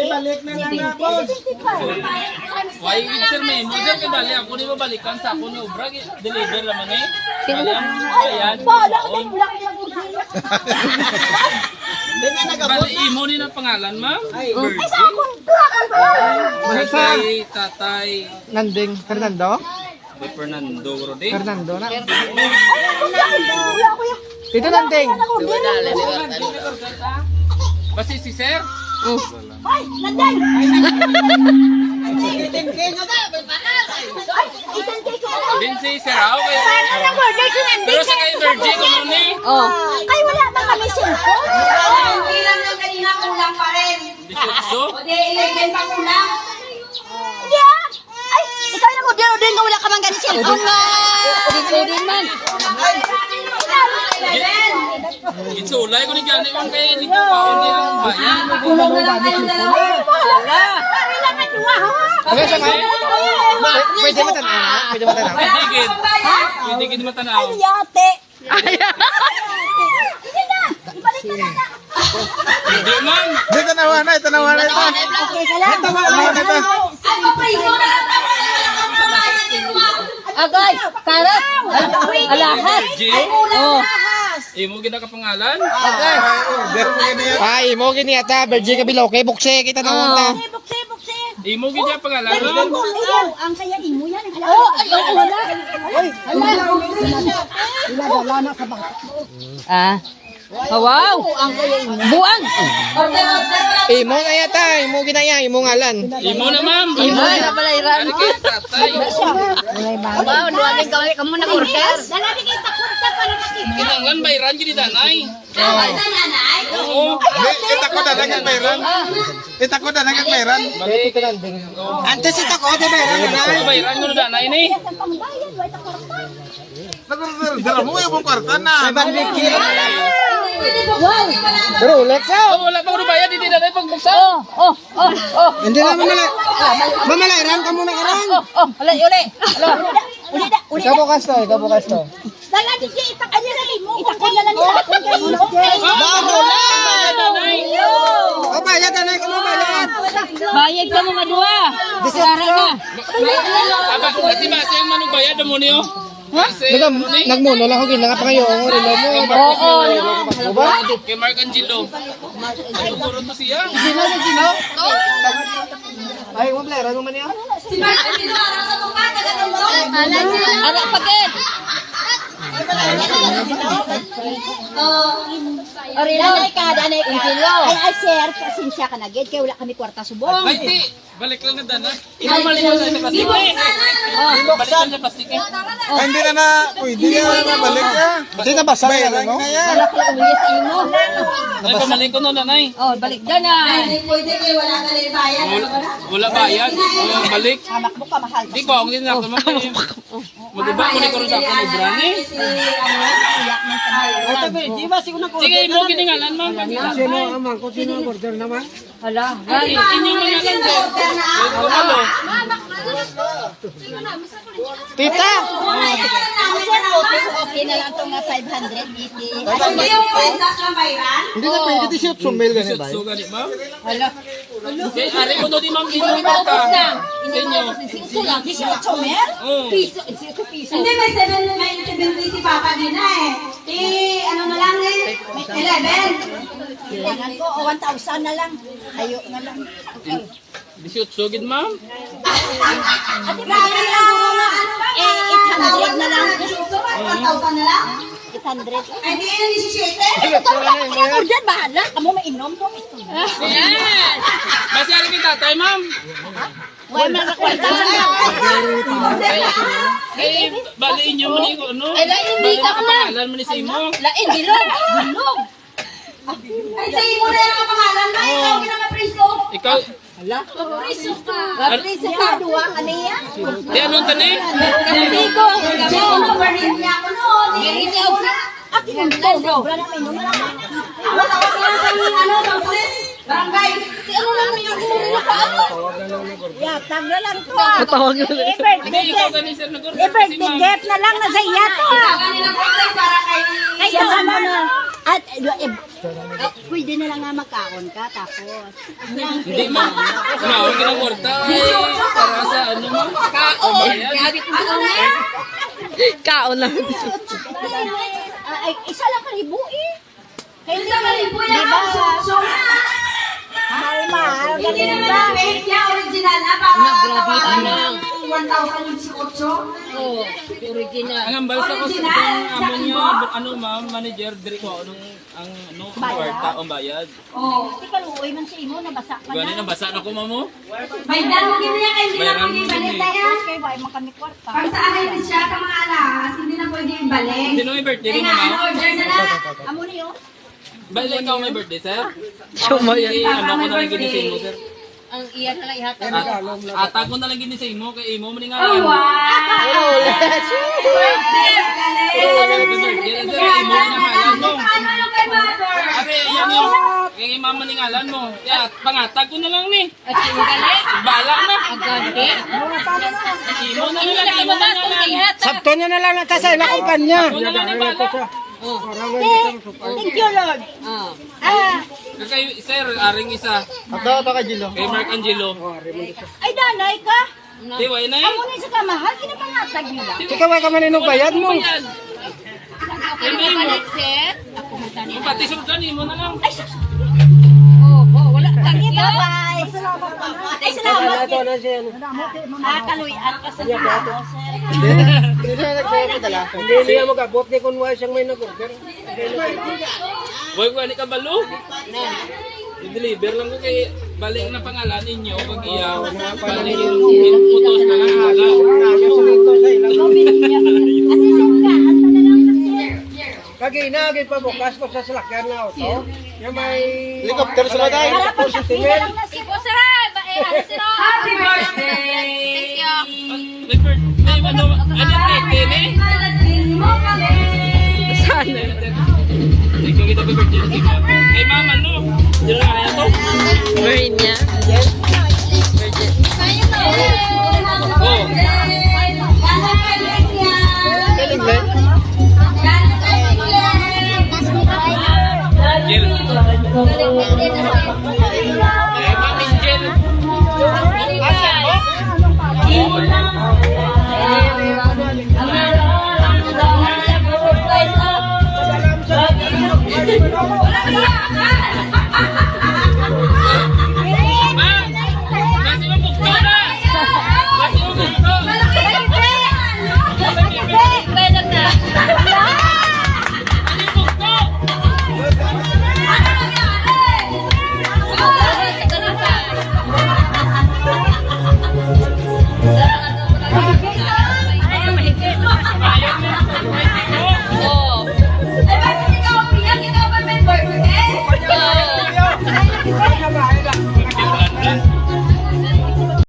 balik na lang na, boss. Why sir may mo sir kay bali ako ni mabalikan sa ako ni obra deliver naman eh. Ayan. Bali imo ni na pangalan ma'am? Ay tatay Nanding Fernando? de Fernando Rode. Fernando na. Ito Nanding. Basi si sir? Ay, Nandeng! Din si sir okay. Pero sa kay Virgie kuno ni. Oh. Ay, wala ba kami cellphone? Hindi lang yung kanina kulang pa rin. 18. O di 11 pa kulang. Hindi ah! Ay, ikaw na udin nga wala ka man ganit cellphone nga. Udin man. Itsulay ko ni gani man kay dito pa undi ang bayan. Wala. Wala nga duwa ha. Okay, sama. Pwede mo tanaw? Pwede mo tanaw? Digid. Hindi gid matanaw. Ay, yate. Hindi na. Ibalik na na. Hindi man. Di, tanawa na ito. Okay ka lang. Tanawa na ito. Ano pa iso na Agay, karat. Alahas. Virgie. Oh. Imo gid ka pangalan? Ay, mo gini ata, Virgie Kabiloke, bukse kita na unta. Bukse. Imo gid ang pangalan. Ayaw, ang kaya imo yan. Oh, ayaw, wala. Wala na sa bata. Ah. Wow! Buang! Imo na yata, imo ginaya, imo ngalan. Imo na ma'am. Imo na pala iran. Ari kay tatay. Wow, duwagin kami kamu na order. Dalabi kay takunta para makita. Kinanglan bayran gid danay. Oo. Ita ko na nagag mayran. Ita ko na nagag mayran. Balik. Antes ita ko de mayran Ano bayran mo danay ni? Ang pambayan, wala ta kwarta. Dara mo yung kwarta na. Wow! Pero ulit sa. Oh, wala pa ko bayad hindi danay pagbuksa. Oh. Hindi na mamalairan ka muna karang. Uli. Uli Ikaw bukas to. Dala di itak aja na mo. Itak ko na lang sa akong kayo. Baro na. Danay. O bayad na ko mo bayad. Bayad ka mo madua. Disara na. Aba, ati ba siyang manubayad mo niyo? Nagmuno lang ako ginanga pa kayo. Oo. Kay Mark Angelo. Nagturo to siya. Ay, mo blera mo man niya. Si Mark, dito araw sa tuka, taga-tundo. Anak paket. Danay ka. Ay, sir, pasensya ka na, Ged. Kaya wala kami kwarta subong. Ay, ti. Balik lang na dana. Imo maliwan sa plastic. Balik lang sa plastic. Hindi na pwede na balik ka. Hindi na basa na mo. Wala ko umilis sa imo. Ay, pamaling ko no danay. Oh, balik na na. Hindi pwede kayo wala ka rin bayan. Wala bayad. Balik. Hamak mo ka, mahal. Di ko ako din ako man. Maguba ko ni karon sa akong obra ni. Sige, imo giningalan ma'am. Sino amang ko sino order naman? Hala. Inyo man yan sir. Ito Tita. Okay na lang itong 580. Hindi yung kwentas ng bayran. Hindi na pwede ti shoot sumel gani ba? So gani ma'am. Hala. Kay ari ko to di ma'am inyo ka. Inyo. Ito lang, 18 mer? Oh. Piso, 18 piso. Hindi, may 7 si Papa din na eh. Ano na lang eh, 11. Kailangan ko, 1,000 na lang. Ayo na lang. 18 gid ma'am. Grabe lang, ano ba? 800 na lang. 1,000 na lang? 800. Ay, di yan 17. Ito lang, order, bahala. Kamu mainom mo. Yes. Basi ari kita tatay ma'am. Wala man kwarta. Eh, bali inyo man ko ano? Ay, hindi ka man. Pangalan mo ni sa imo. Lain, bilog. Bilog. Ay, sa imo na yung pangalan ba? Ikaw kinaka-preso. Ikaw, Hala. Priso ka. Priso ka. Dua kaniya. di anong tani? Kamigo. Ano ba rin niya ako noon? Girinyaw. Aki ng todo. Wala na mainom na lang. Wala ka sila sa ano, ng pulis? Barangay. Ano lang yung gulo ka ano? Yatag na lang to. Matawag yun. Hindi ikaw gani sir nag-order si I-birthday ma'am. gift na lang na sa iya to. Kailangan nilang protect para kay Kaya ano na. At, pwede na lang nga magkaon ka, tapos. Hindi ma. Ano, ang kinakwarta ay para sa ano ma. Kaon lang. Ay, isa lang kalibo eh. Kaya Isa malibo yan. Diba? So, Mahal, hindi ganun naman ba? ang fake niya, original na. Para tawagan ng 1,000 yung si Ocho. Ang ambal sa ko sa amo niya ano ma manager diri ko anong ang ano kwarta o bayad. Oh. Hindi ka luoy man sa imo, nabasa ka Gani na. na basa na ko mamo. Baydan mo gina yan, hindi na Bayaran pwede mo ibalik gini. na yan. Tapos kayo, ay makami kwarta. Pag sa akin siya sa mga alas, hindi na pwede ibalik. Sino may birthday Kaya ni nga, mama? order na lang. Amo niyo? Bale ikaw may birthday sir? Sumayan. Ano ko na lang ginising mo sir? Ang iya na lang ihatag. Ata ko na lang ginising mo kay imo Oh, maningalan. wow! Birthday, galing! Happy birthday sir imo maningalan mo. Ano yung kay mother? Ate, yan yung kay mama maningalan mo. Ya, pangatag ko na lang ni. At yung galing. Bala na. Agante. Imo na lang imo na lang. Sabto niya na lang natasay na kumpanya. Ako na lang ni bala. Thank you, Lord. Ah, Kay sir, aring isa. Ato ka Jilo. Kay Mark Angelo. ay danay ka. Di wa na Amo ni sa kamahal, kinapangatag nila. Ikaw ay kamaninong bayad mo. Bayad. Kay mo. Set. Pati sultan imo na lang. Wala kang Okay, iya. bye-bye. Salamat. Ay, salamat. na siya. Kaluyan ka sa tao, sir. Hindi siya nagpapadala. Hindi niya mag-abot ni kung wala siyang may nag-order. Boy ko ani ka balo. I-deliver lang ko kay balik na pangalan ninyo pag iya. Balik yung putos na lang hala. Kagi na, gay pa bukas ko sa salakyan na auto. Yung may helicopter sila tayo. Ipo sira. Ano sira? Happy birthday! Thank you. May birthday ano birthday ni? Alasin mo kami! Sana. Sige kita birthday kay mama no. Dilo na to. Marin niya.